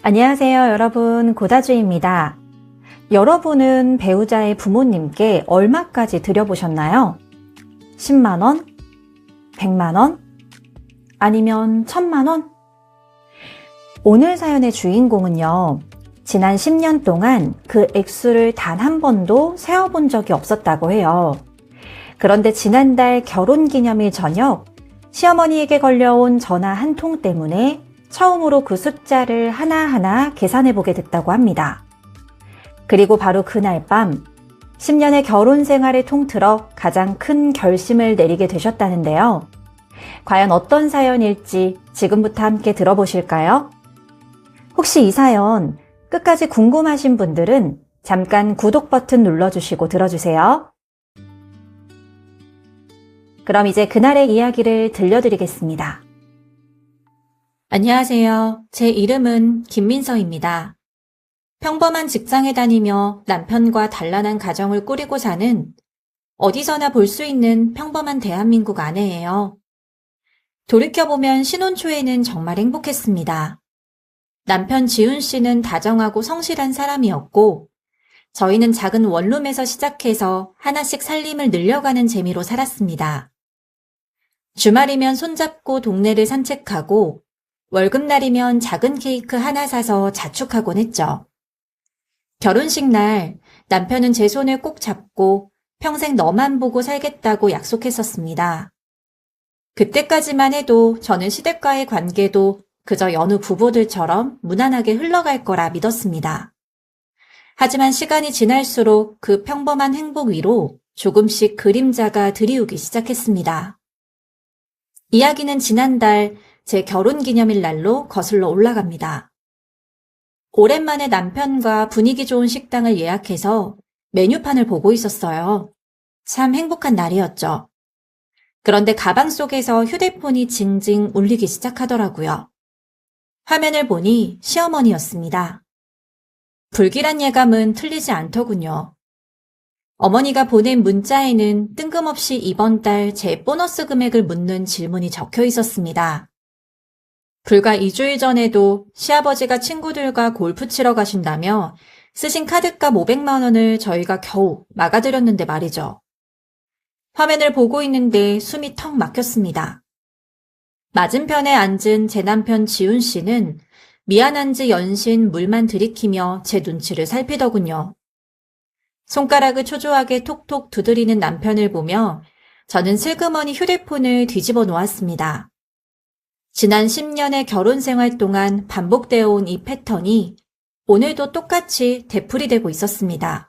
안녕하세요, 여러분. 고다주입니다. 여러분은 배우자의 부모님께 얼마까지 드려보셨나요? 10만 원? 100만 원? 아니면 1000만 원? 오늘 사연의 주인공은요, 지난 10년 동안 그 액수를 단 한 번도 세어본 적이 없었다고 해요. 그런데 지난달 결혼기념일 저녁, 시어머니에게 걸려온 전화 한 통 때문에 처음으로 그 숫자를 하나하나 계산해보게 됐다고 합니다. 그리고 바로 그날 밤, 10년의 결혼 생활을 통틀어 가장 큰 결심을 내리게 되셨다는데요. 과연 어떤 사연일지 지금부터 함께 들어보실까요? 혹시 이 사연 끝까지 궁금하신 분들은 잠깐 구독 버튼 눌러주시고 들어주세요. 그럼 이제 그날의 이야기를 들려드리겠습니다. 안녕하세요. 제 이름은 김민서입니다. 평범한 직장에 다니며 남편과 단란한 가정을 꾸리고 사는 어디서나 볼 수 있는 평범한 대한민국 아내예요. 돌이켜보면 신혼 초에는 정말 행복했습니다. 남편 지훈 씨는 다정하고 성실한 사람이었고 저희는 작은 원룸에서 시작해서 하나씩 살림을 늘려가는 재미로 살았습니다. 주말이면 손잡고 동네를 산책하고 월급날이면 작은 케이크 하나 사서 자축하곤 했죠. 결혼식 날 남편은 제 손을 꼭 잡고 평생 너만 보고 살겠다고 약속했었습니다. 그때까지만 해도 저는 시댁과의 관계도 그저 여느 부부들처럼 무난하게 흘러갈 거라 믿었습니다. 하지만 시간이 지날수록 그 평범한 행복 위로 조금씩 그림자가 드리우기 시작했습니다. 이야기는 지난달 제 결혼기념일 날로 거슬러 올라갑니다. 오랜만에 남편과 분위기 좋은 식당을 예약해서 메뉴판을 보고 있었어요. 참 행복한 날이었죠. 그런데 가방 속에서 휴대폰이 징징 울리기 시작하더라고요. 화면을 보니 시어머니였습니다. 불길한 예감은 틀리지 않더군요. 어머니가 보낸 문자에는 뜬금없이 이번 달 제 보너스 금액을 묻는 질문이 적혀 있었습니다. 불과 2주일 전에도 시아버지가 친구들과 골프 치러 가신다며 쓰신 카드값 500만 원을 저희가 겨우 막아드렸는데 말이죠. 화면을 보고 있는데 숨이 턱 막혔습니다. 맞은편에 앉은 제 남편 지훈 씨는 미안한지 연신 물만 들이키며 제 눈치를 살피더군요. 손가락을 초조하게 톡톡 두드리는 남편을 보며 저는 슬그머니 휴대폰을 뒤집어 놓았습니다. 지난 10년의 결혼 생활 동안 반복되어 온 이 패턴이 오늘도 똑같이 되풀이되고 있었습니다.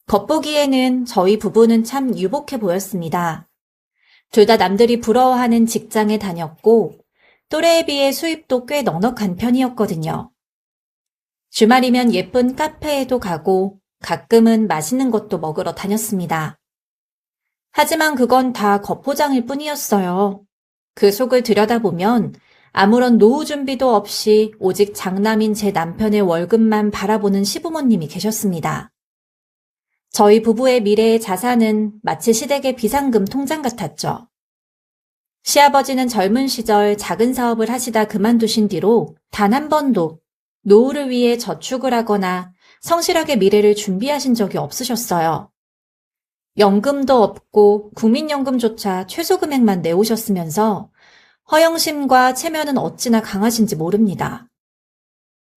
겉보기에는 저희 부부는 참 유복해 보였습니다. 둘 다 남들이 부러워하는 직장에 다녔고 또래에 비해 수입도 꽤 넉넉한 편이었거든요. 주말이면 예쁜 카페에도 가고 가끔은 맛있는 것도 먹으러 다녔습니다. 하지만 그건 다 겉포장일 뿐이었어요. 그 속을 들여다보면 아무런 노후 준비도 없이 오직 장남인 제 남편의 월급만 바라보는 시부모님이 계셨습니다. 저희 부부의 미래의 자산은 마치 시댁의 비상금 통장 같았죠. 시아버지는 젊은 시절 작은 사업을 하시다 그만두신 뒤로 단 한 번도 노후를 위해 저축을 하거나 성실하게 미래를 준비하신 적이 없으셨어요. 연금도 없고 국민연금조차 최소 금액만 내오셨으면서 허영심과 체면은 어찌나 강하신지 모릅니다.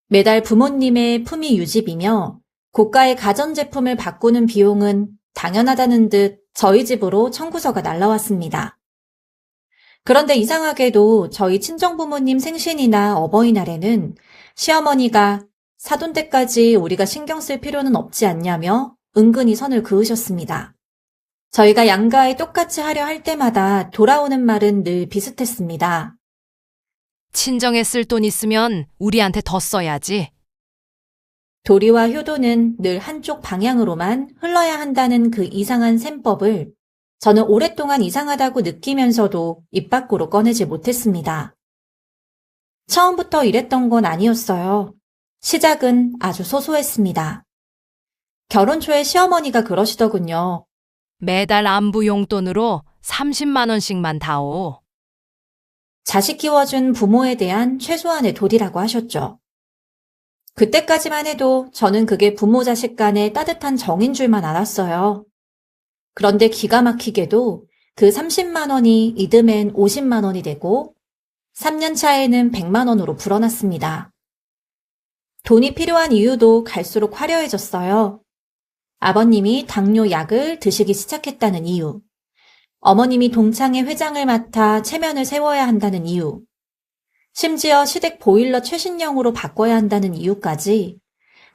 매달 부모님의 품위 유지비며 고가의 가전제품을 바꾸는 비용은 당연하다는 듯 저희 집으로 청구서가 날라왔습니다. 그런데 이상하게도 저희 친정부모님 생신이나 어버이날에는 시어머니가 사돈 때까지 우리가 신경 쓸 필요는 없지 않냐며 은근히 선을 그으셨습니다. 저희가 양가에 똑같이 하려 할 때마다 돌아오는 말은 늘 비슷했습니다. 친정에 쓸 돈 있으면 우리한테 더 써야지. 도리와 효도는 늘 한쪽 방향으로만 흘러야 한다는 그 이상한 셈법을 저는 오랫동안 이상하다고 느끼면서도 입 밖으로 꺼내지 못했습니다. 처음부터 이랬던 건 아니었어요. 시작은 아주 소소했습니다. 결혼 초에 시어머니가 그러시더군요. 매달 안부 용돈으로 30만 원씩만 다오. 자식 키워준 부모에 대한 최소한의 도리라고 하셨죠. 그때까지만 해도 저는 그게 부모 자식 간의 따뜻한 정인 줄만 알았어요. 그런데 기가 막히게도 그 30만 원이 이듬해엔 50만 원이 되고 3년 차에는 100만 원으로 불어났습니다. 돈이 필요한 이유도 갈수록 화려해졌어요. 아버님이 당뇨 약을 드시기 시작했다는 이유, 어머님이 동창회 회장을 맡아 체면을 세워야 한다는 이유, 심지어 시댁 보일러 최신형으로 바꿔야 한다는 이유까지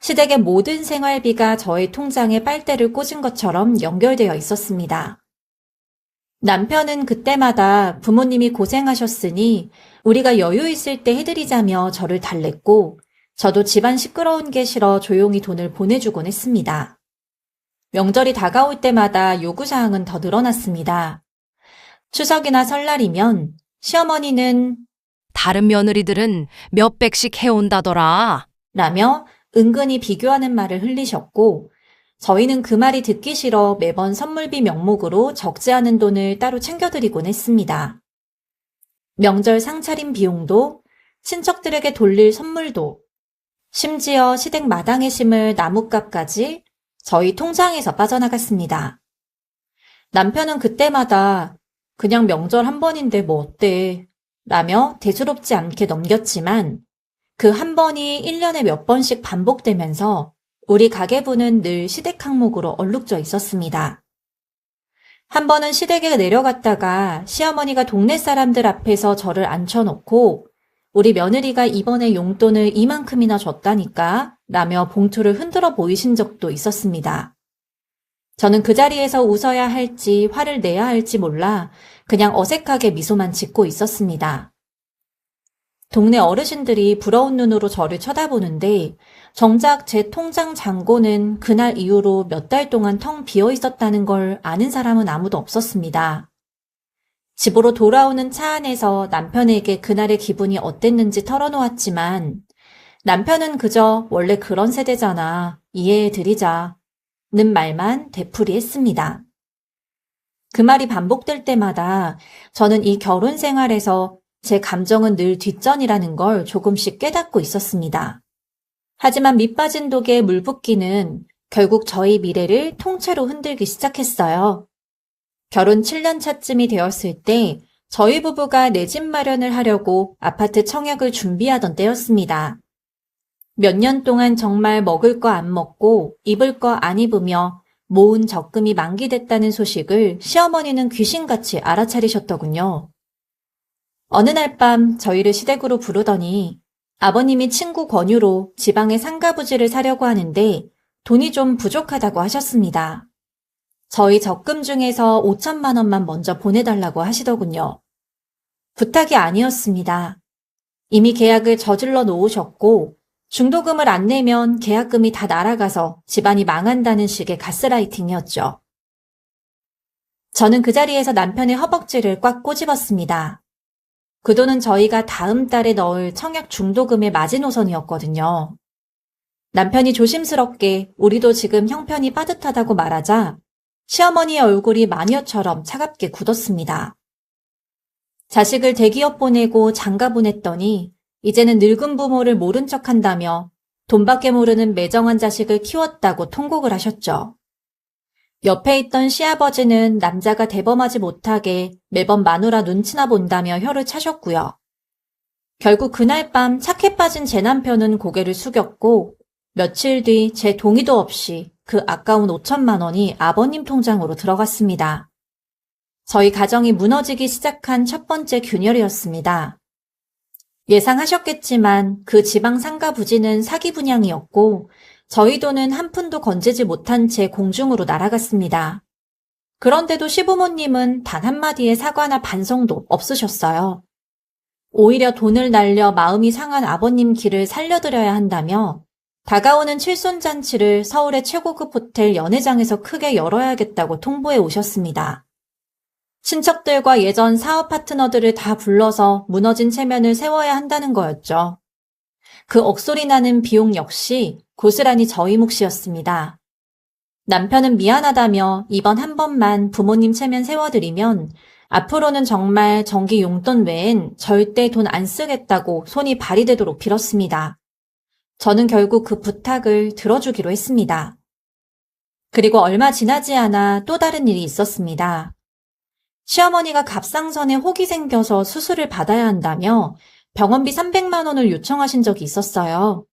시댁의 모든 생활비가 저의 통장에 빨대를 꽂은 것처럼 연결되어 있었습니다. 남편은 그때마다 부모님이 고생하셨으니 우리가 여유 있을 때 해드리자며 저를 달랬고 저도 집안 시끄러운 게 싫어 조용히 돈을 보내주곤 했습니다. 명절이 다가올 때마다 요구사항은 더 늘어났습니다. 추석이나 설날이면 시어머니는 다른 며느리들은 몇백씩 해온다더라. 라며 은근히 비교하는 말을 흘리셨고 저희는 그 말이 듣기 싫어 매번 선물비 명목으로 적지 않은 돈을 따로 챙겨드리곤 했습니다. 명절 상차림 비용도 친척들에게 돌릴 선물도 심지어 시댁 마당에 심을 나뭇값까지 저희 통장에서 빠져나갔습니다. 남편은 그때마다 그냥 명절 한 번인데 뭐 어때 라며 대수롭지 않게 넘겼지만 그 한 번이 1년에 몇 번씩 반복되면서 우리 가계부는 늘 시댁 항목으로 얼룩져 있었습니다. 한 번은 시댁에 내려갔다가 시어머니가 동네 사람들 앞에서 저를 앉혀놓고 우리 며느리가 이번에 용돈을 이만큼이나 줬다니까 라며 봉투를 흔들어 보이신 적도 있었습니다. 저는 그 자리에서 웃어야 할지 화를 내야 할지 몰라 그냥 어색하게 미소만 짓고 있었습니다. 동네 어르신들이 부러운 눈으로 저를 쳐다보는데 정작 제 통장 잔고는 그날 이후로 몇 달 동안 텅 비어 있었다는 걸 아는 사람은 아무도 없었습니다. 집으로 돌아오는 차 안에서 남편에게 그날의 기분이 어땠는지 털어놓았지만 남편은 그저 원래 그런 세대잖아, 이해해드리자 는 말만 되풀이했습니다. 그 말이 반복될 때마다 저는 이 결혼 생활에서 제 감정은 늘 뒷전이라는 걸 조금씩 깨닫고 있었습니다. 하지만 밑 빠진 독에 물 붓기는 결국 저희 미래를 통째로 흔들기 시작했어요. 결혼 7년 차쯤이 되었을 때 저희 부부가 내 집 마련을 하려고 아파트 청약을 준비하던 때였습니다. 몇 년 동안 정말 먹을 거 안 먹고 입을 거 안 입으며 모은 적금이 만기됐다는 소식을 시어머니는 귀신같이 알아차리셨더군요. 어느 날 밤 저희를 시댁으로 부르더니 아버님이 친구 권유로 지방에 상가부지를 사려고 하는데 돈이 좀 부족하다고 하셨습니다. 저희 적금 중에서 5천만 원만 먼저 보내달라고 하시더군요. 부탁이 아니었습니다. 이미 계약을 저질러 놓으셨고 중도금을 안 내면 계약금이 다 날아가서 집안이 망한다는 식의 가스라이팅이었죠. 저는 그 자리에서 남편의 허벅지를 꽉 꼬집었습니다. 그 돈은 저희가 다음 달에 넣을 청약 중도금의 마지노선이었거든요. 남편이 조심스럽게 우리도 지금 형편이 빠듯하다고 말하자 시어머니의 얼굴이 마녀처럼 차갑게 굳었습니다. 자식을 대기업 보내고 장가 보냈더니 이제는 늙은 부모를 모른 척한다며 돈밖에 모르는 매정한 자식을 키웠다고 통곡을 하셨죠. 옆에 있던 시아버지는 남자가 대범하지 못하게 매번 마누라 눈치나 본다며 혀를 차셨고요. 결국 그날 밤 착해 빠진 제 남편은 고개를 숙였고 며칠 뒤 제 동의도 없이 그 아까운 5천만 원이 아버님 통장으로 들어갔습니다. 저희 가정이 무너지기 시작한 첫 번째 균열이었습니다. 예상하셨겠지만 그 지방 상가 부지는 사기 분양이었고 저희 돈은 한 푼도 건지지 못한 채 공중으로 날아갔습니다. 그런데도 시부모님은 단 한마디의 사과나 반성도 없으셨어요. 오히려 돈을 날려 마음이 상한 아버님 길을 살려드려야 한다며 다가오는 칠순잔치를 서울의 최고급 호텔 연회장에서 크게 열어야겠다고 통보해 오셨습니다. 친척들과 예전 사업 파트너들을 다 불러서 무너진 체면을 세워야 한다는 거였죠. 그 억소리 나는 비용 역시 고스란히 저희 몫이었습니다. 남편은 미안하다며 이번 한 번만 부모님 체면 세워드리면 앞으로는 정말 정기 용돈 외엔 절대 돈 안 쓰겠다고 손이 발이 되도록 빌었습니다. 저는 결국 그 부탁을 들어주기로 했습니다. 그리고 얼마 지나지 않아 또 다른 일이 있었습니다. 시어머니가 갑상선에 혹이 생겨서 수술을 받아야 한다며 병원비 300만 원을 요청하신 적이 있었어요.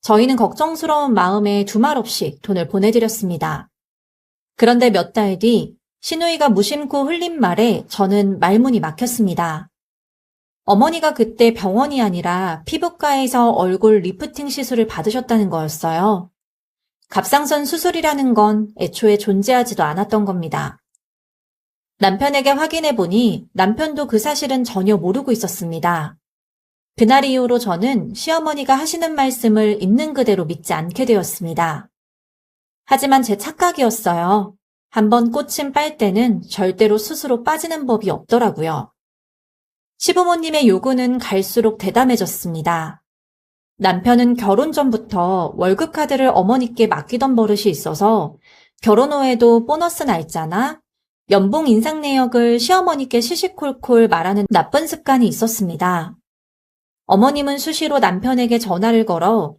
저희는 걱정스러운 마음에 두말 없이 돈을 보내드렸습니다. 그런데 몇 달 뒤 시누이가 무심코 흘린 말에 저는 말문이 막혔습니다. 어머니가 그때 병원이 아니라 피부과에서 얼굴 리프팅 시술을 받으셨다는 거였어요. 갑상선 수술이라는 건 애초에 존재하지도 않았던 겁니다. 남편에게 확인해보니 남편도 그 사실은 전혀 모르고 있었습니다. 그날 이후로 저는 시어머니가 하시는 말씀을 있는 그대로 믿지 않게 되었습니다. 하지만 제 착각이었어요. 한번 꽂힌 빨대는 절대로 스스로 빠지는 법이 없더라고요. 시부모님의 요구는 갈수록 대담해졌습니다. 남편은 결혼 전부터 월급카드를 어머니께 맡기던 버릇이 있어서 결혼 후에도 보너스 날짜나 연봉 인상 내역을 시어머니께 시시콜콜 말하는 나쁜 습관이 있었습니다. 어머님은 수시로 남편에게 전화를 걸어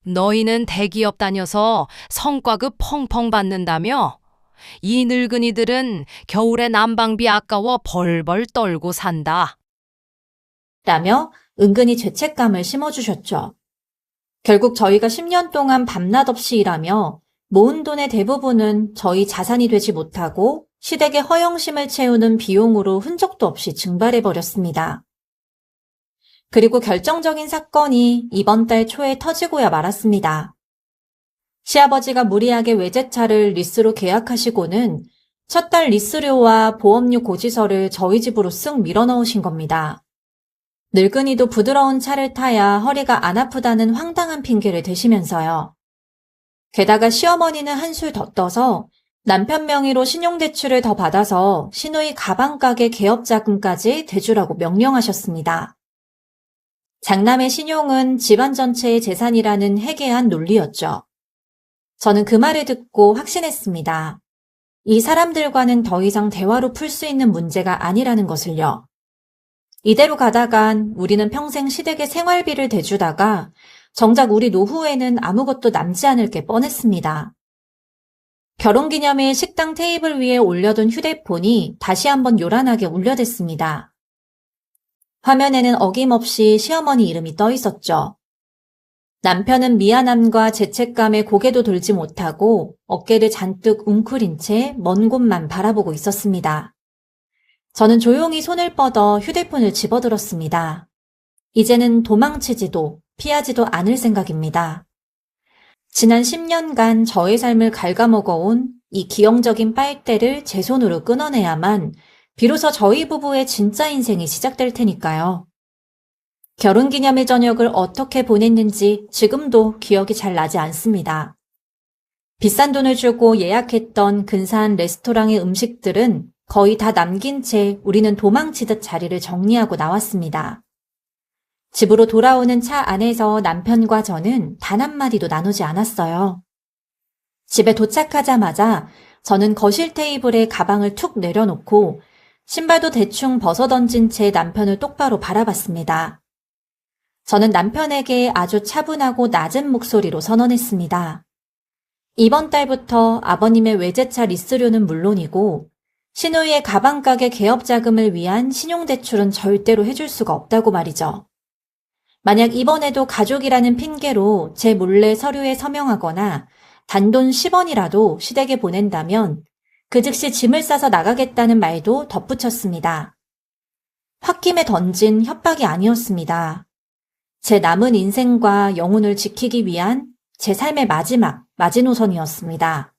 너희는 대기업 다녀서 성과급 펑펑 받는다며? 이 늙은이들은 겨울에 난방비 아까워 벌벌 떨고 산다. 라며 은근히 죄책감을 심어주셨죠. 결국 저희가 10년 동안 밤낮 없이 일하며 모은 돈의 대부분은 저희 자산이 되지 못하고 시댁의 허영심을 채우는 비용으로 흔적도 없이 증발해버렸습니다. 그리고 결정적인 사건이 이번 달 초에 터지고야 말았습니다. 시아버지가 무리하게 외제차를 리스로 계약하시고는 첫 달 리스료와 보험료 고지서를 저희 집으로 쓱 밀어넣으신 겁니다. 늙은이도 부드러운 차를 타야 허리가 안 아프다는 황당한 핑계를 대시면서요. 게다가 시어머니는 한술 더 떠서 남편 명의로 신용대출을 더 받아서 시누이 가방 가게 개업 자금까지 대주라고 명령하셨습니다. 장남의 신용은 집안 전체의 재산이라는 해괴한 논리였죠. 저는 그 말을 듣고 확신했습니다. 이 사람들과는 더 이상 대화로 풀 수 있는 문제가 아니라는 것을요. 이대로 가다간 우리는 평생 시댁의 생활비를 대주다가 정작 우리 노후에는 아무것도 남지 않을 게 뻔했습니다. 결혼기념일 식당 테이블 위에 올려둔 휴대폰이 다시 한번 요란하게 울려댔습니다. 화면에는 어김없이 시어머니 이름이 떠 있었죠. 남편은 미안함과 죄책감에 고개도 돌지 못하고 어깨를 잔뜩 웅크린 채 먼 곳만 바라보고 있었습니다. 저는 조용히 손을 뻗어 휴대폰을 집어들었습니다. 이제는 도망치지도 피하지도 않을 생각입니다. 지난 10년간 저의 삶을 갉아먹어온 이 기형적인 빨대를 제 손으로 끊어내야만 비로소 저희 부부의 진짜 인생이 시작될 테니까요. 결혼기념일 저녁을 어떻게 보냈는지 지금도 기억이 잘 나지 않습니다. 비싼 돈을 주고 예약했던 근사한 레스토랑의 음식들은 거의 다 남긴 채 우리는 도망치듯 자리를 정리하고 나왔습니다. 집으로 돌아오는 차 안에서 남편과 저는 단 한마디도 나누지 않았어요. 집에 도착하자마자 저는 거실 테이블에 가방을 툭 내려놓고 신발도 대충 벗어던진 채 남편을 똑바로 바라봤습니다. 저는 남편에게 아주 차분하고 낮은 목소리로 선언했습니다. 이번 달부터 아버님의 외제차 리스료는 물론이고 시누이의 가방 가게 개업 자금을 위한 신용대출은 절대로 해줄 수가 없다고 말이죠. 만약 이번에도 가족이라는 핑계로 제 몰래 서류에 서명하거나 단돈 10원이라도 시댁에 보낸다면 그 즉시 짐을 싸서 나가겠다는 말도 덧붙였습니다. 홧김에 던진 협박이 아니었습니다. 제 남은 인생과 영혼을 지키기 위한 제 삶의 마지막 마지노선이었습니다.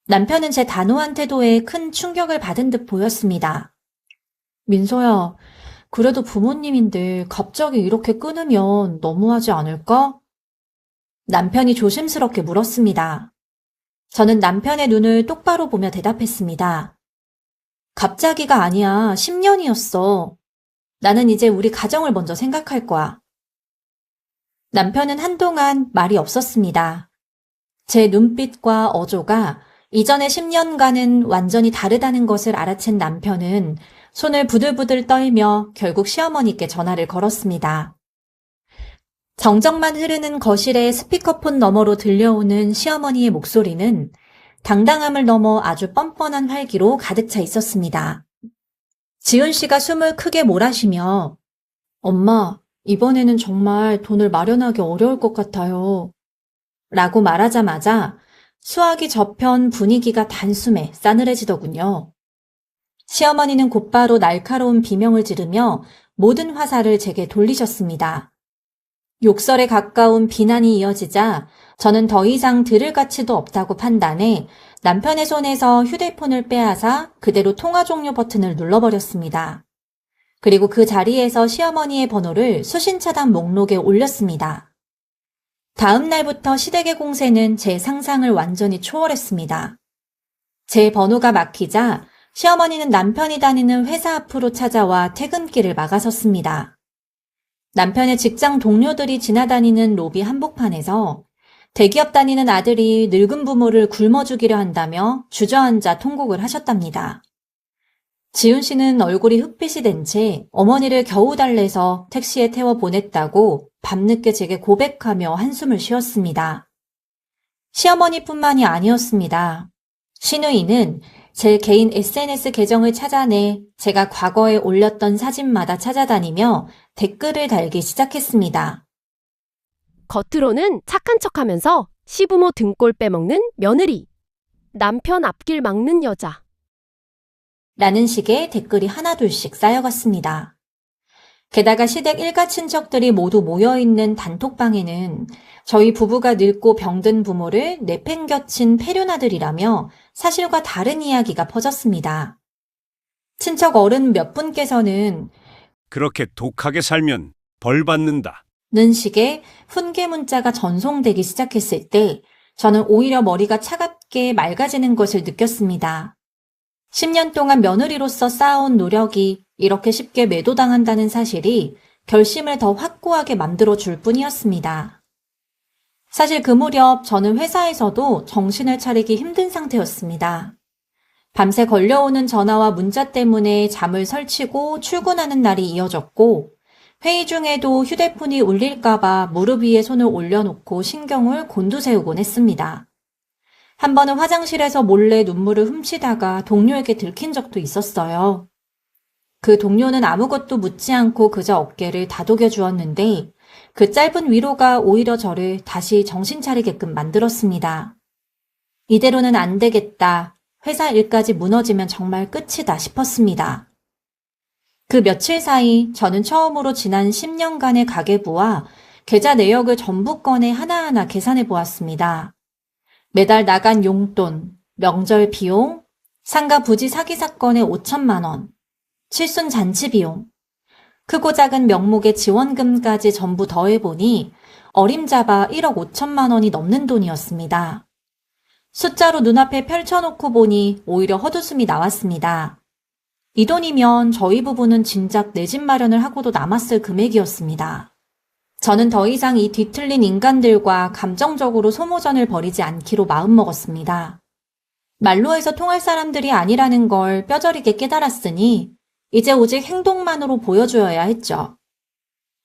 남편은 제 단호한 태도에 큰 충격을 받은 듯 보였습니다. 민서야, 그래도 부모님인데 갑자기 이렇게 끊으면 너무하지 않을까? 남편이 조심스럽게 물었습니다. 저는 남편의 눈을 똑바로 보며 대답했습니다. 갑자기가 아니야, 10년이었어. 나는 이제 우리 가정을 먼저 생각할 거야. 남편은 한동안 말이 없었습니다. 제 눈빛과 어조가 이전의 10년간은 완전히 다르다는 것을 알아챈 남편은 손을 부들부들 떨며 결국 시어머니께 전화를 걸었습니다. 정적만 흐르는 거실의 스피커폰 너머로 들려오는 시어머니의 목소리는 당당함을 넘어 아주 뻔뻔한 활기로 가득 차 있었습니다. 지은 씨가 숨을 크게 몰아쉬며 엄마, 이번에는 정말 돈을 마련하기 어려울 것 같아요. 라고 말하자마자 수화기 저편 분위기가 단숨에 싸늘해지더군요. 시어머니는 곧바로 날카로운 비명을 지르며 모든 화살을 제게 돌리셨습니다. 욕설에 가까운 비난이 이어지자 저는 더 이상 들을 가치도 없다고 판단해 남편의 손에서 휴대폰을 빼앗아 그대로 통화 종료 버튼을 눌러버렸습니다. 그리고 그 자리에서 시어머니의 번호를 수신 차단 목록에 올렸습니다. 다음 날부터 시댁의 공세는 제 상상을 완전히 초월했습니다. 제 번호가 막히자 시어머니는 남편이 다니는 회사 앞으로 찾아와 퇴근길을 막아섰습니다. 남편의 직장 동료들이 지나다니는 로비 한복판에서 대기업 다니는 아들이 늙은 부모를 굶어 죽이려 한다며 주저앉아 통곡을 하셨답니다. 지훈 씨는 얼굴이 흑빛이 된 채 어머니를 겨우 달래서 택시에 태워 보냈다고 밤늦게 제게 고백하며 한숨을 쉬었습니다. 시어머니뿐만이 아니었습니다. 신우이는 제 개인 SNS 계정을 찾아내 제가 과거에 올렸던 사진마다 찾아다니며 댓글을 달기 시작했습니다. 겉으로는 착한 척하면서 시부모 등골 빼먹는 며느리, 남편 앞길 막는 여자. 라는 식의 댓글이 하나둘씩 쌓여갔습니다. 게다가 시댁 일가 친척들이 모두 모여있는 단톡방에는 저희 부부가 늙고 병든 부모를 내팽겨친 폐륜아들이라며 사실과 다른 이야기가 퍼졌습니다. 친척 어른 몇 분께서는 그렇게 독하게 살면 벌 받는다. 는 식의 훈계 문자가 전송되기 시작했을 때 저는 오히려 머리가 차갑게 맑아지는 것을 느꼈습니다. 10년 동안 며느리로서 쌓아온 노력이 이렇게 쉽게 매도당한다는 사실이 결심을 더 확고하게 만들어줄 뿐이었습니다. 사실 그 무렵 저는 회사에서도 정신을 차리기 힘든 상태였습니다. 밤새 걸려오는 전화와 문자 때문에 잠을 설치고 출근하는 날이 이어졌고 회의 중에도 휴대폰이 울릴까봐 무릎 위에 손을 올려놓고 신경을 곤두세우곤 했습니다. 한 번은 화장실에서 몰래 눈물을 훔치다가 동료에게 들킨 적도 있었어요. 그 동료는 아무것도 묻지 않고 그저 어깨를 다독여 주었는데 그 짧은 위로가 오히려 저를 다시 정신 차리게끔 만들었습니다. 이대로는 안 되겠다. 회사 일까지 무너지면 정말 끝이다 싶었습니다. 그 며칠 사이 저는 처음으로 지난 10년간의 가계부와 계좌 내역을 전부 꺼내 하나하나 계산해 보았습니다. 매달 나간 용돈, 명절 비용, 상가 부지 사기 사건의 5천만 원, 칠순 잔치 비용, 크고 작은 명목의 지원금까지 전부 더해보니 어림잡아 1억 5천만 원이 넘는 돈이었습니다. 숫자로 눈앞에 펼쳐놓고 보니 오히려 헛웃음이 나왔습니다. 이 돈이면 저희 부부는 진작 내 집 마련을 하고도 남았을 금액이었습니다. 저는 더 이상 이 뒤틀린 인간들과 감정적으로 소모전을 벌이지 않기로 마음먹었습니다. 말로 해서 통할 사람들이 아니라는 걸 뼈저리게 깨달았으니 이제 오직 행동만으로 보여줘야 했죠.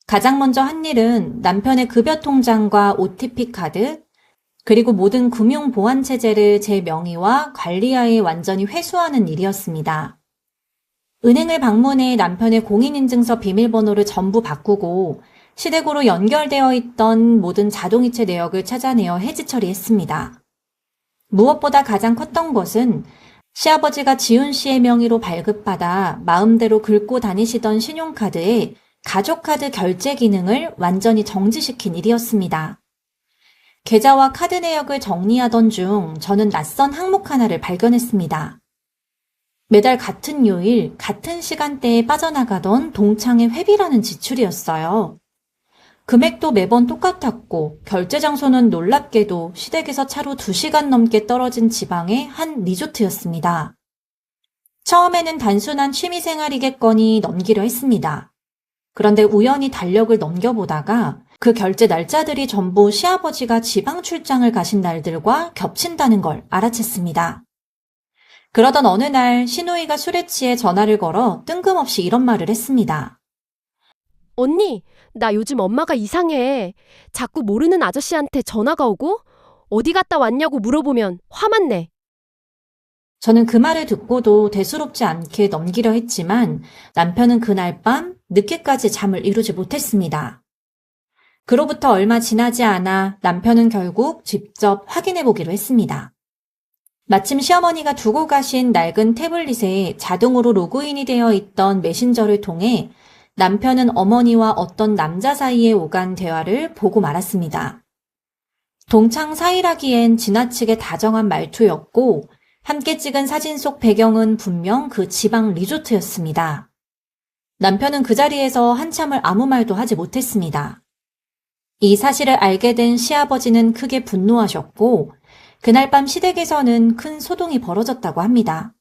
가장 먼저 한 일은 남편의 급여 통장과 OTP 카드, 그리고 모든 금융 보안 체제를 제 명의와 관리하에 완전히 회수하는 일이었습니다. 은행을 방문해 남편의 공인인증서 비밀번호를 전부 바꾸고 시댁으로 연결되어 있던 모든 자동이체 내역을 찾아내어 해지 처리했습니다. 무엇보다 가장 컸던 것은 시아버지가 지훈 씨의 명의로 발급받아 마음대로 긁고 다니시던 신용카드에 가족카드 결제 기능을 완전히 정지시킨 일이었습니다. 계좌와 카드 내역을 정리하던 중 저는 낯선 항목 하나를 발견했습니다. 매달 같은 요일, 같은 시간대에 빠져나가던 동창의 회비라는 지출이었어요. 금액도 매번 똑같았고 결제 장소는 놀랍게도 시댁에서 차로 2시간 넘게 떨어진 지방의 한 리조트였습니다. 처음에는 단순한 취미생활이겠거니 넘기려 했습니다. 그런데 우연히 달력을 넘겨보다가 그 결제 날짜들이 전부 시아버지가 지방 출장을 가신 날들과 겹친다는 걸 알아챘습니다. 그러던 어느 날 시누이가 술에 취해 전화를 걸어 뜬금없이 이런 말을 했습니다. 언니, 나 요즘 엄마가 이상해. 자꾸 모르는 아저씨한테 전화가 오고 어디 갔다 왔냐고 물어보면 화만 내. 저는 그 말을 듣고도 대수롭지 않게 넘기려 했지만 남편은 그날 밤 늦게까지 잠을 이루지 못했습니다. 그로부터 얼마 지나지 않아 남편은 결국 직접 확인해 보기로 했습니다. 마침 시어머니가 두고 가신 낡은 태블릿에 자동으로 로그인이 되어 있던 메신저를 통해 남편은 어머니와 어떤 남자 사이에 오간 대화를 보고 말았습니다. 동창 사이라기엔 지나치게 다정한 말투였고 함께 찍은 사진 속 배경은 분명 그 지방 리조트였습니다. 남편은 그 자리에서 한참을 아무 말도 하지 못했습니다. 이 사실을 알게 된 시아버지는 크게 분노하셨고 그날 밤 시댁에서는 큰 소동이 벌어졌다고 합니다.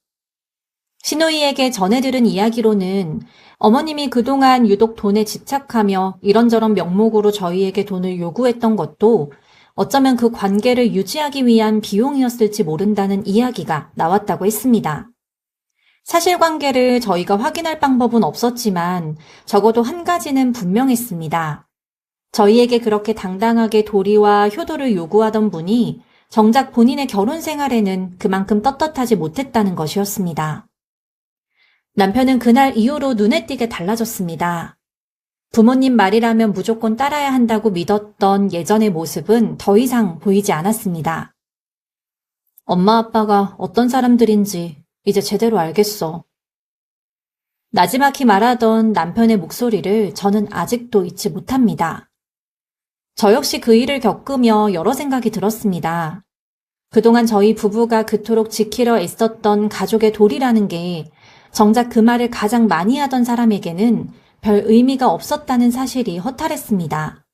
시누이에게 전해 들은 이야기로는 어머님이 그동안 유독 돈에 집착하며 이런저런 명목으로 저희에게 돈을 요구했던 것도 어쩌면 그 관계를 유지하기 위한 비용이었을지 모른다는 이야기가 나왔다고 했습니다. 사실관계를 저희가 확인할 방법은 없었지만 적어도 한 가지는 분명했습니다. 저희에게 그렇게 당당하게 도리와 효도를 요구하던 분이 정작 본인의 결혼 생활에는 그만큼 떳떳하지 못했다는 것이었습니다. 남편은 그날 이후로 눈에 띄게 달라졌습니다. 부모님 말이라면 무조건 따라야 한다고 믿었던 예전의 모습은 더 이상 보이지 않았습니다. 엄마 아빠가 어떤 사람들인지 이제 제대로 알겠어. 나지막히 말하던 남편의 목소리를 저는 아직도 잊지 못합니다. 저 역시 그 일을 겪으며 여러 생각이 들었습니다. 그동안 저희 부부가 그토록 지키려 애썼던 가족의 도리라는 게 정작 그 말을 가장 많이 하던 사람에게는 별 의미가 없었다는 사실이 허탈했습니다.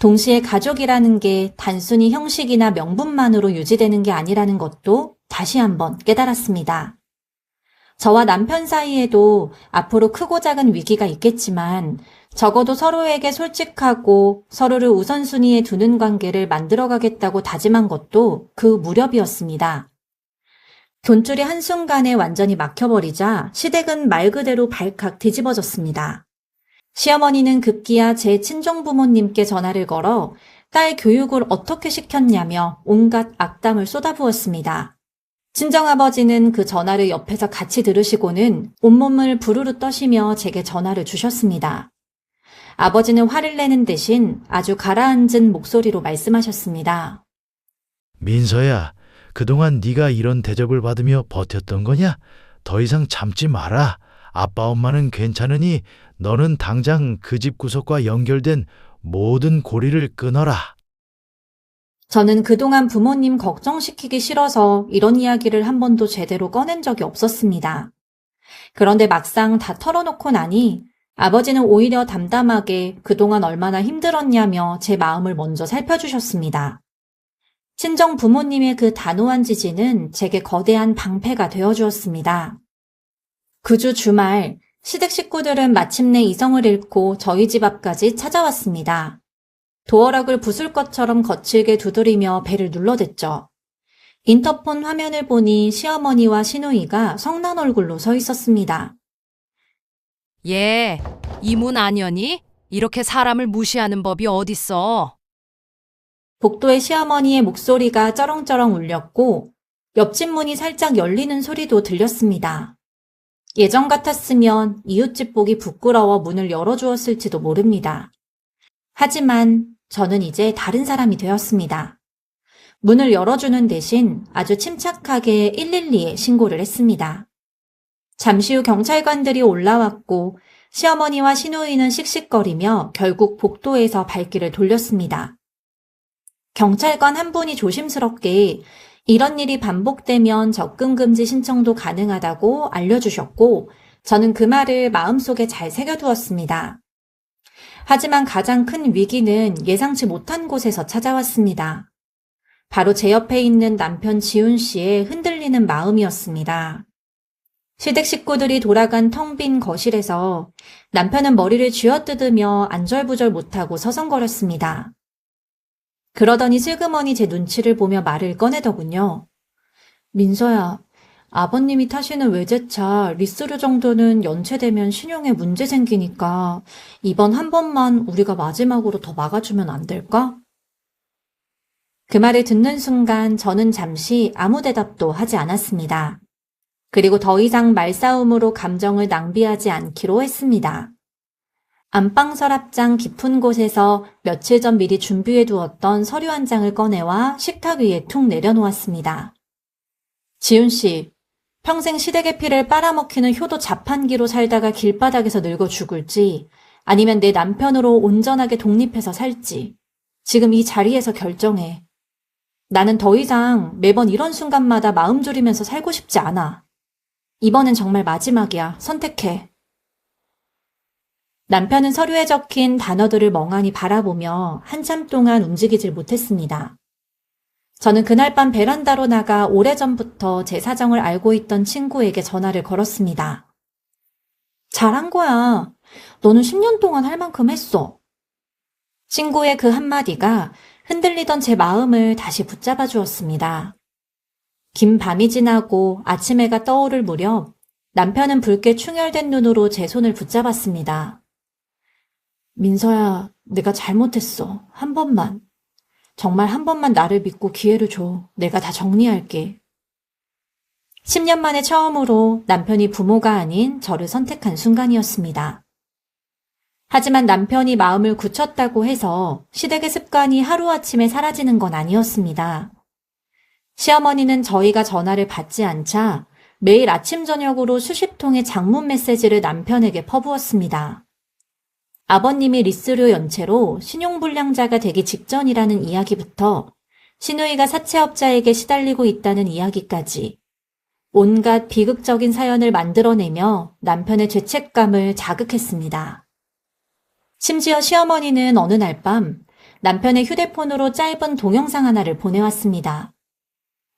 동시에 가족이라는 게 단순히 형식이나 명분만으로 유지되는 게 아니라는 것도 다시 한번 깨달았습니다. 저와 남편 사이에도 앞으로 크고 작은 위기가 있겠지만 적어도 서로에게 솔직하고 서로를 우선순위에 두는 관계를 만들어가겠다고 다짐한 것도 그 무렵이었습니다. 돈줄이 한순간에 완전히 막혀버리자 시댁은 말 그대로 발칵 뒤집어졌습니다. 시어머니는 급기야 제 친정부모님께 전화를 걸어 딸 교육을 어떻게 시켰냐며 온갖 악담을 쏟아부었습니다. 친정아버지는 그 전화를 옆에서 같이 들으시고는 온몸을 부르르 떠시며 제게 전화를 주셨습니다. 아버지는 화를 내는 대신 아주 가라앉은 목소리로 말씀하셨습니다. 민서야, 그동안 네가 이런 대접을 받으며 버텼던 거냐? 더 이상 참지 마라. 아빠 엄마는 괜찮으니 너는 당장 그 집 구석과 연결된 모든 고리를 끊어라. 저는 그동안 부모님 걱정시키기 싫어서 이런 이야기를 한 번도 제대로 꺼낸 적이 없었습니다. 그런데 막상 다 털어놓고 나니 아버지는 오히려 담담하게 그동안 얼마나 힘들었냐며 제 마음을 먼저 살펴주셨습니다. 친정 부모님의 그 단호한 지지는 제게 거대한 방패가 되어주었습니다. 그 주 주말, 시댁 식구들은 마침내 이성을 잃고 저희 집 앞까지 찾아왔습니다. 도어락을 부술 것처럼 거칠게 두드리며 배를 눌러댔죠. 인터폰 화면을 보니 시어머니와 시누이가 성난 얼굴로 서 있었습니다. 얘, 이문 아니었니? 이렇게 사람을 무시하는 법이 어딨어? 복도의 시어머니의 목소리가 쩌렁쩌렁 울렸고 옆집 문이 살짝 열리는 소리도 들렸습니다. 예전 같았으면 이웃집 보기 부끄러워 문을 열어주었을지도 모릅니다. 하지만 저는 이제 다른 사람이 되었습니다. 문을 열어주는 대신 아주 침착하게 112에 신고를 했습니다. 잠시 후 경찰관들이 올라왔고 시어머니와 시누이는 씩씩거리며 결국 복도에서 발길을 돌렸습니다. 경찰관 한 분이 조심스럽게 이런 일이 반복되면 접근금지 신청도 가능하다고 알려주셨고 저는 그 말을 마음속에 잘 새겨두었습니다. 하지만 가장 큰 위기는 예상치 못한 곳에서 찾아왔습니다. 바로 제 옆에 있는 남편 지훈 씨의 흔들리는 마음이었습니다. 시댁 식구들이 돌아간 텅 빈 거실에서 남편은 머리를 쥐어뜯으며 안절부절 못하고 서성거렸습니다. 그러더니 슬그머니 제 눈치를 보며 말을 꺼내더군요. 민서야, 아버님이 타시는 외제차 리스루 정도는 연체되면 신용에 문제 생기니까 이번 한 번만 우리가 마지막으로 더 막아주면 안 될까? 그 말을 듣는 순간 저는 잠시 아무 대답도 하지 않았습니다. 그리고 더 이상 말싸움으로 감정을 낭비하지 않기로 했습니다. 안방 서랍장 깊은 곳에서 며칠 전 미리 준비해 두었던 서류 한 장을 꺼내와 식탁 위에 툭 내려놓았습니다. 지훈 씨, 평생 시댁의 피를 빨아먹히는 효도 자판기로 살다가 길바닥에서 늙어 죽을지 아니면 내 남편으로 온전하게 독립해서 살지 지금 이 자리에서 결정해. 나는 더 이상 매번 이런 순간마다 마음 졸이면서 살고 싶지 않아. 이번엔 정말 마지막이야. 선택해. 남편은 서류에 적힌 단어들을 멍하니 바라보며 한참 동안 움직이질 못했습니다. 저는 그날 밤 베란다로 나가 오래전부터 제 사정을 알고 있던 친구에게 전화를 걸었습니다. 잘한 거야. 너는 10년 동안 할 만큼 했어. 친구의 그 한마디가 흔들리던 제 마음을 다시 붙잡아 주었습니다. 긴 밤이 지나고 아침 해가 떠오를 무렵 남편은 붉게 충혈된 눈으로 제 손을 붙잡았습니다. 민서야, 내가 잘못했어. 한 번만. 정말 한 번만 나를 믿고 기회를 줘. 내가 다 정리할게. 10년 만에 처음으로 남편이 부모가 아닌 저를 선택한 순간이었습니다. 하지만 남편이 마음을 굳혔다고 해서 시댁의 습관이 하루아침에 사라지는 건 아니었습니다. 시어머니는 저희가 전화를 받지 않자 매일 아침 저녁으로 수십 통의 장문 메시지를 남편에게 퍼부었습니다. 아버님이 리스료 연체로 신용불량자가 되기 직전이라는 이야기부터 시누이가 사채업자에게 시달리고 있다는 이야기까지 온갖 비극적인 사연을 만들어내며 남편의 죄책감을 자극했습니다. 심지어 시어머니는 어느 날 밤 남편의 휴대폰으로 짧은 동영상 하나를 보내왔습니다.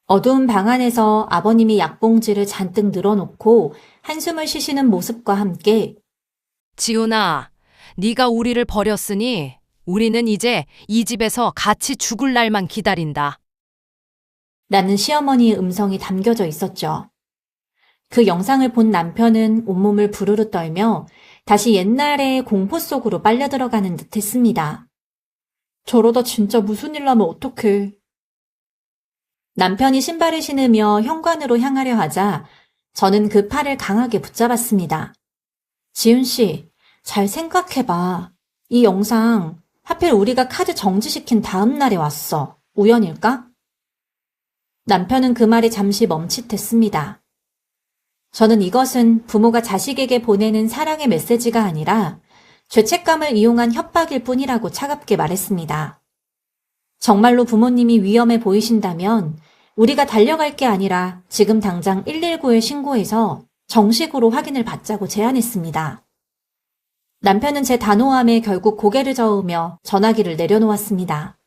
어두운 방 안에서 아버님이 약봉지를 잔뜩 늘어놓고 한숨을 쉬시는 모습과 함께 지훈아, 네가 우리를 버렸으니 우리는 이제 이 집에서 같이 죽을 날만 기다린다. 라는 시어머니의 음성이 담겨져 있었죠. 그 영상을 본 남편은 온몸을 부르르 떨며 다시 옛날의 공포 속으로 빨려 들어가는 듯 했습니다. 저러다 진짜 무슨 일 나면 어떡해. 남편이 신발을 신으며 현관으로 향하려 하자 저는 그 팔을 강하게 붙잡았습니다. 지훈 씨, 잘 생각해봐. 이 영상 하필 우리가 카드 정지시킨 다음 날에 왔어. 우연일까? 남편은 그 말이 잠시 멈칫했습니다. 저는 이것은 부모가 자식에게 보내는 사랑의 메시지가 아니라 죄책감을 이용한 협박일 뿐이라고 차갑게 말했습니다. 정말로 부모님이 위험해 보이신다면 우리가 달려갈 게 아니라 지금 당장 119에 신고해서 정식으로 확인을 받자고 제안했습니다. 남편은 제 단호함에 결국 고개를 저으며 전화기를 내려놓았습니다.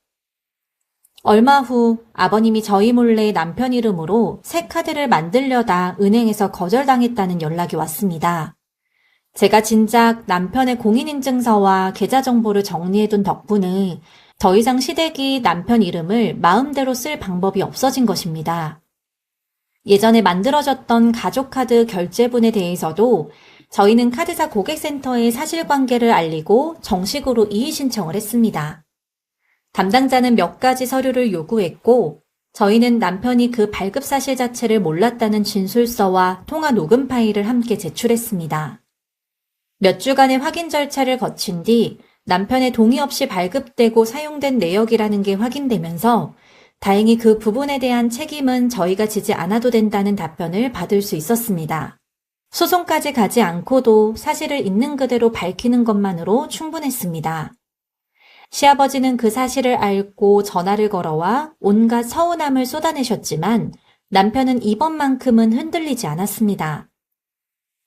얼마 후 아버님이 저희 몰래 남편 이름으로 새 카드를 만들려다 은행에서 거절당했다는 연락이 왔습니다. 제가 진작 남편의 공인인증서와 계좌 정보를 정리해둔 덕분에 더 이상 시댁이 남편 이름을 마음대로 쓸 방법이 없어진 것입니다. 예전에 만들어졌던 가족카드 결제분에 대해서도 저희는 카드사 고객센터에 사실관계를 알리고 정식으로 이의 신청을 했습니다. 담당자는 몇 가지 서류를 요구했고 저희는 남편이 그 발급 사실 자체를 몰랐다는 진술서와 통화 녹음 파일을 함께 제출했습니다. 몇 주간의 확인 절차를 거친 뒤 남편의 동의 없이 발급되고 사용된 내역이라는 게 확인되면서 다행히 그 부분에 대한 책임은 저희가 지지 않아도 된다는 답변을 받을 수 있었습니다. 소송까지 가지 않고도 사실을 있는 그대로 밝히는 것만으로 충분했습니다. 시아버지는 그 사실을 알고 전화를 걸어와 온갖 서운함을 쏟아내셨지만 남편은 이번만큼은 흔들리지 않았습니다.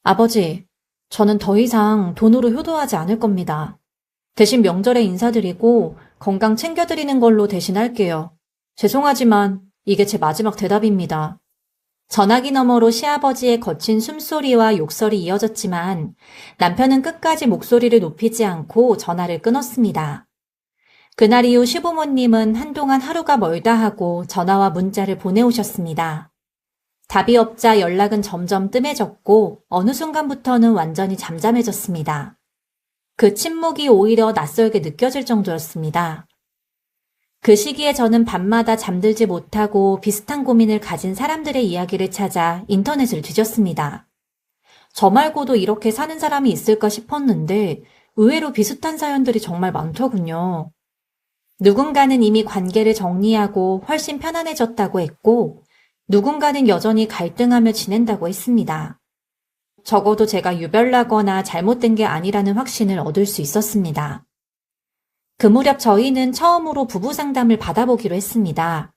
아버지, 저는 더 이상 돈으로 효도하지 않을 겁니다. 대신 명절에 인사드리고 건강 챙겨드리는 걸로 대신할게요. 죄송하지만 이게 제 마지막 대답입니다. 전화기 너머로 시아버지의 거친 숨소리와 욕설이 이어졌지만 남편은 끝까지 목소리를 높이지 않고 전화를 끊었습니다. 그날 이후 시부모님은 한동안 하루가 멀다 하고 전화와 문자를 보내오셨습니다. 답이 없자 연락은 점점 뜸해졌고 어느 순간부터는 완전히 잠잠해졌습니다. 그 침묵이 오히려 낯설게 느껴질 정도였습니다. 그 시기에 저는 밤마다 잠들지 못하고 비슷한 고민을 가진 사람들의 이야기를 찾아 인터넷을 뒤졌습니다. 저 말고도 이렇게 사는 사람이 있을까 싶었는데 의외로 비슷한 사연들이 정말 많더군요. 누군가는 이미 관계를 정리하고 훨씬 편안해졌다고 했고 누군가는 여전히 갈등하며 지낸다고 했습니다. 적어도 제가 유별나거나 잘못된 게 아니라는 확신을 얻을 수 있었습니다. 그 무렵 저희는 처음으로 부부 상담을 받아보기로 했습니다.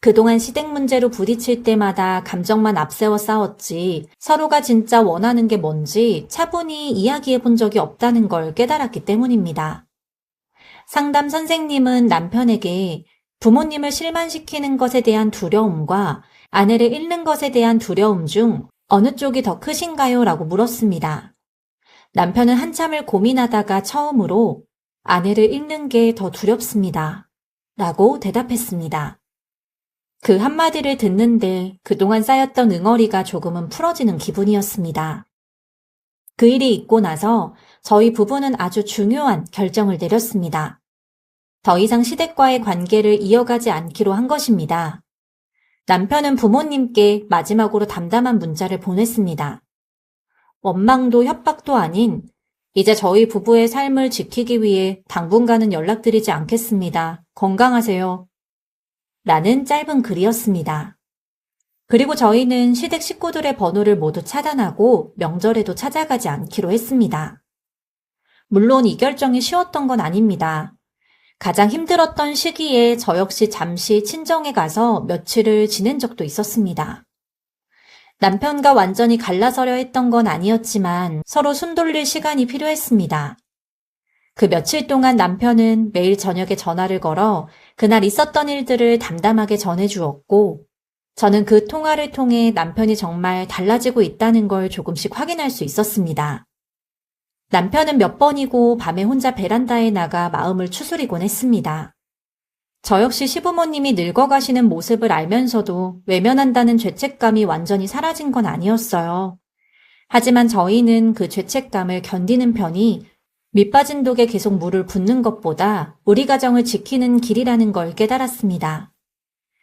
그동안 시댁 문제로 부딪힐 때마다 감정만 앞세워 싸웠지 서로가 진짜 원하는 게 뭔지 차분히 이야기해 본 적이 없다는 걸 깨달았기 때문입니다. 상담 선생님은 남편에게 부모님을 실망시키는 것에 대한 두려움과 아내를 잃는 것에 대한 두려움 중 어느 쪽이 더 크신가요? 라고 물었습니다. 남편은 한참을 고민하다가 처음으로 아내를 잃는 게 더 두렵습니다. 라고 대답했습니다. 그 한마디를 듣는데 그동안 쌓였던 응어리가 조금은 풀어지는 기분이었습니다. 그 일이 있고 나서 저희 부부는 아주 중요한 결정을 내렸습니다. 더 이상 시댁과의 관계를 이어가지 않기로 한 것입니다. 남편은 부모님께 마지막으로 담담한 문자를 보냈습니다. 원망도 협박도 아닌 이제 저희 부부의 삶을 지키기 위해 당분간은 연락드리지 않겠습니다. 건강하세요. 라는 짧은 글이었습니다. 그리고 저희는 시댁 식구들의 번호를 모두 차단하고 명절에도 찾아가지 않기로 했습니다. 물론 이 결정이 쉬웠던 건 아닙니다. 가장 힘들었던 시기에 저 역시 잠시 친정에 가서 며칠을 지낸 적도 있었습니다. 남편과 완전히 갈라서려 했던 건 아니었지만 서로 숨 돌릴 시간이 필요했습니다. 그 며칠 동안 남편은 매일 저녁에 전화를 걸어 그날 있었던 일들을 담담하게 전해주었고 저는 그 통화를 통해 남편이 정말 달라지고 있다는 걸 조금씩 확인할 수 있었습니다. 남편은 몇 번이고 밤에 혼자 베란다에 나가 마음을 추스리곤 했습니다. 저 역시 시부모님이 늙어가시는 모습을 알면서도 외면한다는 죄책감이 완전히 사라진 건 아니었어요. 하지만 저희는 그 죄책감을 견디는 편이 밑빠진 독에 계속 물을 붓는 것보다 우리 가정을 지키는 길이라는 걸 깨달았습니다.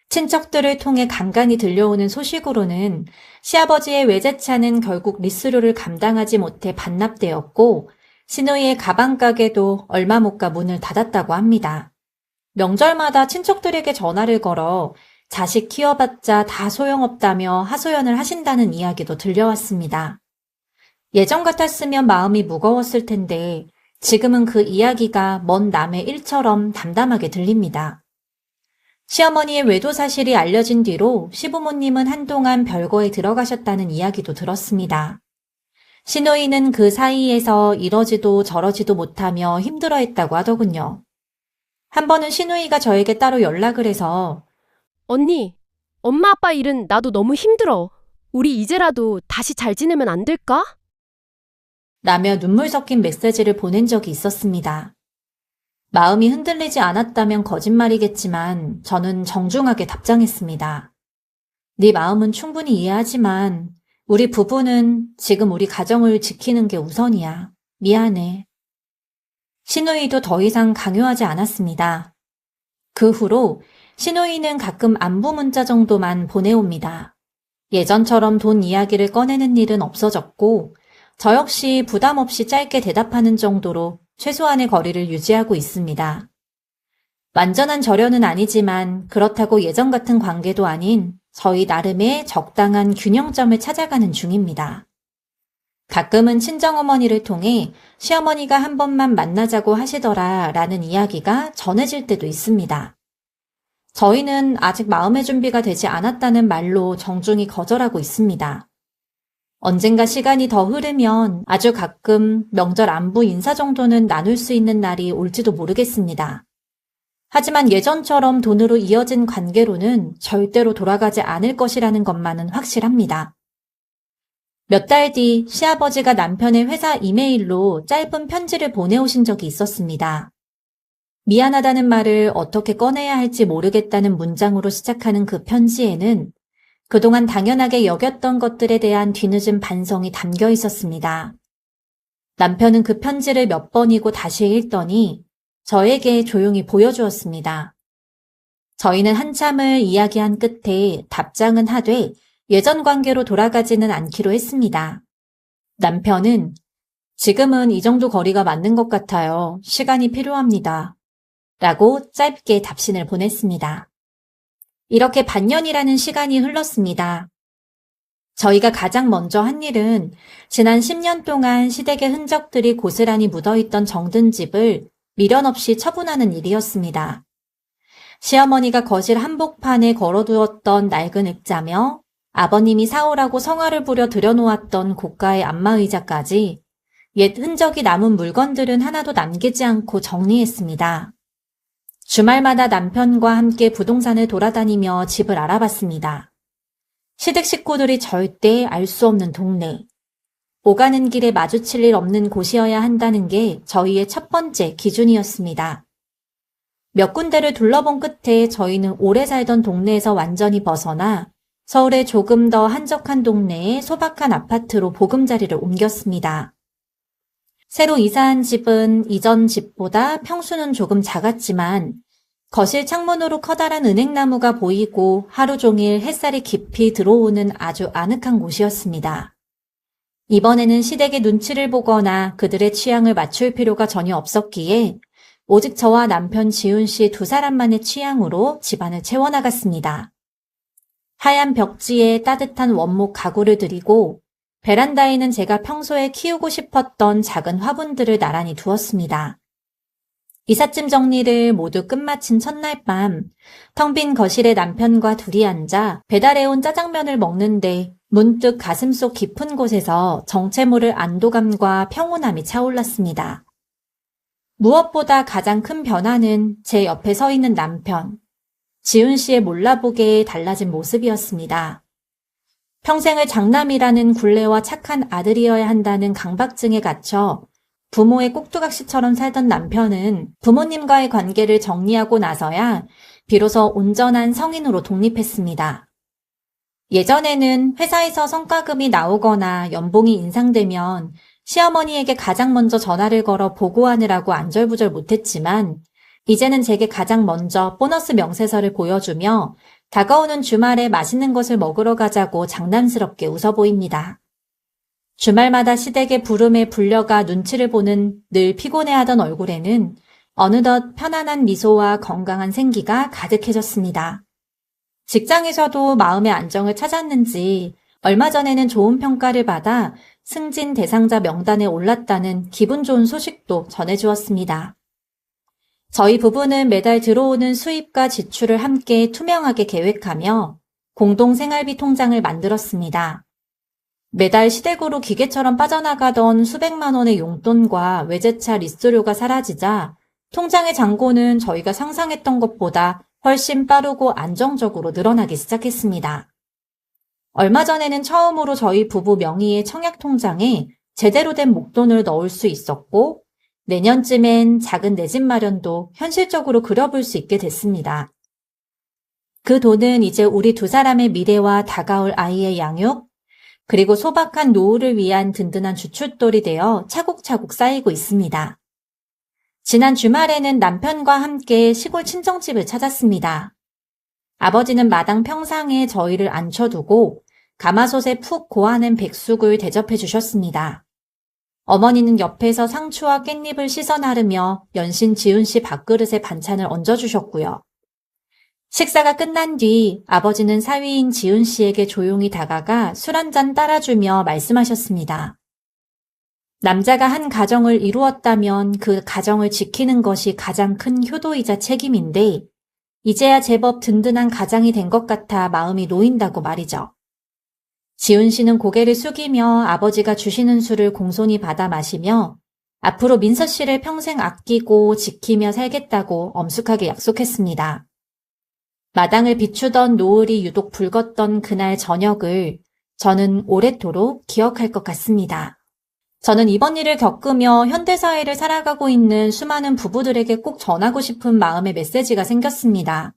친척들을 통해 간간히 들려오는 소식으로는 시아버지의 외제차는 결국 리스료를 감당하지 못해 반납되었고 시누이의 가방 가게도 얼마 못 가 문을 닫았다고 합니다. 명절마다 친척들에게 전화를 걸어 자식 키워봤자 다 소용없다며 하소연을 하신다는 이야기도 들려왔습니다. 예전 같았으면 마음이 무거웠을 텐데 지금은 그 이야기가 먼 남의 일처럼 담담하게 들립니다. 시어머니의 외도 사실이 알려진 뒤로 시부모님은 한동안 별거에 들어가셨다는 이야기도 들었습니다. 시누이는 그 사이에서 이러지도 저러지도 못하며 힘들어했다고 하더군요. 한 번은 시누이가 저에게 따로 연락을 해서 언니, 엄마 아빠 일은 나도 너무 힘들어. 우리 이제라도 다시 잘 지내면 안 될까? 라며 눈물 섞인 메시지를 보낸 적이 있었습니다. 마음이 흔들리지 않았다면 거짓말이겠지만 저는 정중하게 답장했습니다. 네 마음은 충분히 이해하지만 우리 부부는 지금 우리 가정을 지키는 게 우선이야. 미안해. 시누이도 더 이상 강요하지 않았습니다. 그 후로 시누이는 가끔 안부 문자 정도만 보내옵니다. 예전처럼 돈 이야기를 꺼내는 일은 없어졌고 저 역시 부담 없이 짧게 대답하는 정도로 최소한의 거리를 유지하고 있습니다. 완전한 절연은 아니지만 그렇다고 예전 같은 관계도 아닌 저희 나름의 적당한 균형점을 찾아가는 중입니다. 가끔은 친정어머니를 통해 시어머니가 한 번만 만나자고 하시더라 라는 이야기가 전해질 때도 있습니다. 저희는 아직 마음의 준비가 되지 않았다는 말로 정중히 거절하고 있습니다. 언젠가 시간이 더 흐르면 아주 가끔 명절 안부 인사 정도는 나눌 수 있는 날이 올지도 모르겠습니다. 하지만 예전처럼 돈으로 이어진 관계로는 절대로 돌아가지 않을 것이라는 것만은 확실합니다. 몇 달 뒤 시아버지가 남편의 회사 이메일로 짧은 편지를 보내오신 적이 있었습니다. 미안하다는 말을 어떻게 꺼내야 할지 모르겠다는 문장으로 시작하는 그 편지에는 그동안 당연하게 여겼던 것들에 대한 뒤늦은 반성이 담겨 있었습니다. 남편은 그 편지를 몇 번이고 다시 읽더니 저에게 조용히 보여주었습니다. 저희는 한참을 이야기한 끝에 답장은 하되 예전 관계로 돌아가지는 않기로 했습니다. 남편은 지금은 이 정도 거리가 맞는 것 같아요. 시간이 필요합니다. 라고 짧게 답신을 보냈습니다. 이렇게 반년이라는 시간이 흘렀습니다. 저희가 가장 먼저 한 일은 지난 10년 동안 시댁의 흔적들이 고스란히 묻어있던 정든 집을 미련 없이 처분하는 일이었습니다. 시어머니가 거실 한복판에 걸어두었던 낡은 액자며 아버님이 사오라고 성화를 부려 들여놓았던 고가의 안마의자까지 옛 흔적이 남은 물건들은 하나도 남기지 않고 정리했습니다. 주말마다 남편과 함께 부동산을 돌아다니며 집을 알아봤습니다. 시댁 식구들이 절대 알 수 없는 동네. 오가는 길에 마주칠 일 없는 곳이어야 한다는 게 저희의 첫 번째 기준이었습니다. 몇 군데를 둘러본 끝에 저희는 오래 살던 동네에서 완전히 벗어나 서울의 조금 더 한적한 동네에 소박한 아파트로 보금자리를 옮겼습니다. 새로 이사한 집은 이전 집보다 평수는 조금 작았지만 거실 창문으로 커다란 은행나무가 보이고 하루 종일 햇살이 깊이 들어오는 아주 아늑한 곳이었습니다. 이번에는 시댁의 눈치를 보거나 그들의 취향을 맞출 필요가 전혀 없었기에 오직 저와 남편 지훈 씨 두 사람만의 취향으로 집안을 채워나갔습니다. 하얀 벽지에 따뜻한 원목 가구를 들이고 베란다에는 제가 평소에 키우고 싶었던 작은 화분들을 나란히 두었습니다. 이삿짐 정리를 모두 끝마친 첫날 밤, 텅 빈 거실에 남편과 둘이 앉아 배달해온 짜장면을 먹는데 문득 가슴속 깊은 곳에서 정체 모를 안도감과 평온함이 차올랐습니다. 무엇보다 가장 큰 변화는 제 옆에 서 있는 남편, 지훈 씨의 몰라보게 달라진 모습이었습니다. 평생을 장남이라는 굴레와 착한 아들이어야 한다는 강박증에 갇혀 부모의 꼭두각시처럼 살던 남편은 부모님과의 관계를 정리하고 나서야 비로소 온전한 성인으로 독립했습니다. 예전에는 회사에서 성과급이 나오거나 연봉이 인상되면 시어머니에게 가장 먼저 전화를 걸어 보고하느라고 안절부절 못했지만 이제는 제게 가장 먼저 보너스 명세서를 보여주며 다가오는 주말에 맛있는 것을 먹으러 가자고 장난스럽게 웃어 보입니다. 주말마다 시댁의 부름에 불려가 눈치를 보는 늘 피곤해하던 얼굴에는 어느덧 편안한 미소와 건강한 생기가 가득해졌습니다. 직장에서도 마음의 안정을 찾았는지 얼마 전에는 좋은 평가를 받아 승진 대상자 명단에 올랐다는 기분 좋은 소식도 전해주었습니다. 저희 부부는 매달 들어오는 수입과 지출을 함께 투명하게 계획하며 공동 생활비 통장을 만들었습니다. 매달 시댁으로 기계처럼 빠져나가던 수백만 원의 용돈과 외제차 리스료가 사라지자 통장의 잔고는 저희가 상상했던 것보다 훨씬 빠르고 안정적으로 늘어나기 시작했습니다. 얼마 전에는 처음으로 저희 부부 명의의 청약통장에 제대로 된 목돈을 넣을 수 있었고 내년쯤엔 작은 내 집 마련도 현실적으로 그려볼 수 있게 됐습니다. 그 돈은 이제 우리 두 사람의 미래와 다가올 아이의 양육, 그리고 소박한 노후를 위한 든든한 주춧돌이 되어 차곡차곡 쌓이고 있습니다. 지난 주말에는 남편과 함께 시골 친정집을 찾았습니다. 아버지는 마당 평상에 저희를 앉혀두고 가마솥에 푹 고아낸 백숙을 대접해 주셨습니다. 어머니는 옆에서 상추와 깻잎을 씻어 나르며 연신 지훈 씨 밥그릇에 반찬을 얹어주셨고요. 식사가 끝난 뒤 아버지는 사위인 지훈 씨에게 조용히 다가가 술 한 잔 따라주며 말씀하셨습니다. 남자가 한 가정을 이루었다면 그 가정을 지키는 것이 가장 큰 효도이자 책임인데 이제야 제법 든든한 가장이 된 것 같아 마음이 놓인다고 말이죠. 지훈 씨는 고개를 숙이며 아버지가 주시는 술을 공손히 받아 마시며 앞으로 민서 씨를 평생 아끼고 지키며 살겠다고 엄숙하게 약속했습니다. 마당을 비추던 노을이 유독 붉었던 그날 저녁을 저는 오랫도록 기억할 것 같습니다. 저는 이번 일을 겪으며 현대사회를 살아가고 있는 수많은 부부들에게 꼭 전하고 싶은 마음의 메시지가 생겼습니다.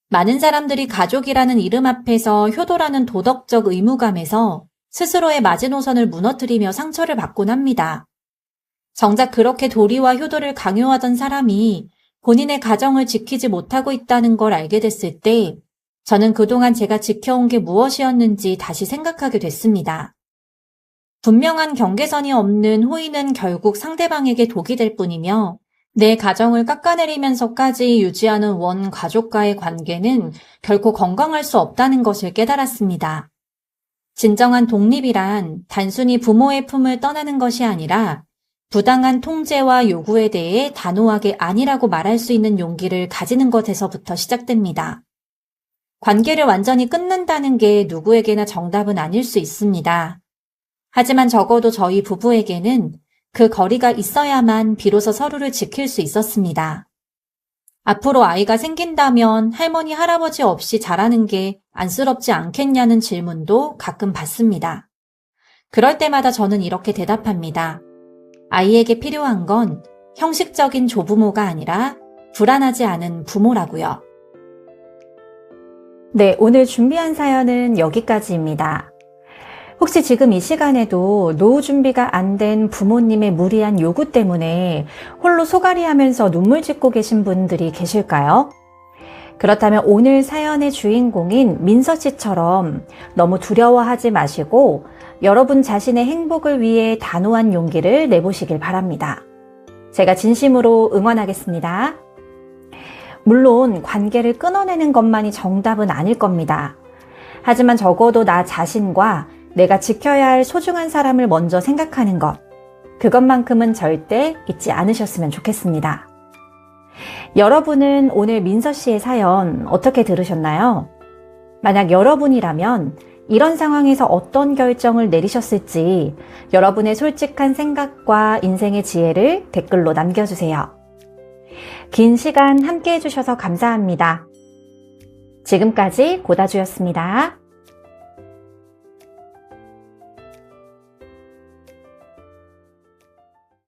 많은 사람들이 가족이라는 이름 앞에서 효도라는 도덕적 의무감에서 스스로의 마지노선을 무너뜨리며 상처를 받곤 합니다. 정작 그렇게 도리와 효도를 강요하던 사람이 본인의 가정을 지키지 못하고 있다는 걸 알게 됐을 때 저는 그동안 제가 지켜온 게 무엇이었는지 다시 생각하게 됐습니다. 분명한 경계선이 없는 호의는 결국 상대방에게 독이 될 뿐이며 내 가정을 깎아내리면서까지 유지하는 원 가족과의 관계는 결코 건강할 수 없다는 것을 깨달았습니다. 진정한 독립이란 단순히 부모의 품을 떠나는 것이 아니라 부당한 통제와 요구에 대해 단호하게 아니라고 말할 수 있는 용기를 가지는 것에서부터 시작됩니다. 관계를 완전히 끊는다는 게 누구에게나 정답은 아닐 수 있습니다. 하지만 적어도 저희 부부에게는 그 거리가 있어야만 비로소 서로를 지킬 수 있었습니다. 앞으로 아이가 생긴다면 할머니, 할아버지 없이 자라는 게 안쓰럽지 않겠냐는 질문도 가끔 받습니다. 그럴 때마다 저는 이렇게 대답합니다. 아이에게 필요한 건 형식적인 조부모가 아니라 불안하지 않은 부모라고요. 네, 오늘 준비한 사연은 여기까지입니다. 혹시 지금 이 시간에도 노후 준비가 안 된 부모님의 무리한 요구 때문에 홀로 소갈이하면서 눈물 짓고 계신 분들이 계실까요? 그렇다면 오늘 사연의 주인공인 민서 씨처럼 너무 두려워하지 마시고 여러분 자신의 행복을 위해 단호한 용기를 내보시길 바랍니다. 제가 진심으로 응원하겠습니다. 물론 관계를 끊어내는 것만이 정답은 아닐 겁니다. 하지만 적어도 나 자신과 내가 지켜야 할 소중한 사람을 먼저 생각하는 것, 그것만큼은 절대 잊지 않으셨으면 좋겠습니다. 여러분은 오늘 민서 씨의 사연 어떻게 들으셨나요? 만약 여러분이라면 이런 상황에서 어떤 결정을 내리셨을지 여러분의 솔직한 생각과 인생의 지혜를 댓글로 남겨주세요. 긴 시간 함께 해주셔서 감사합니다. 지금까지 고다주였습니다.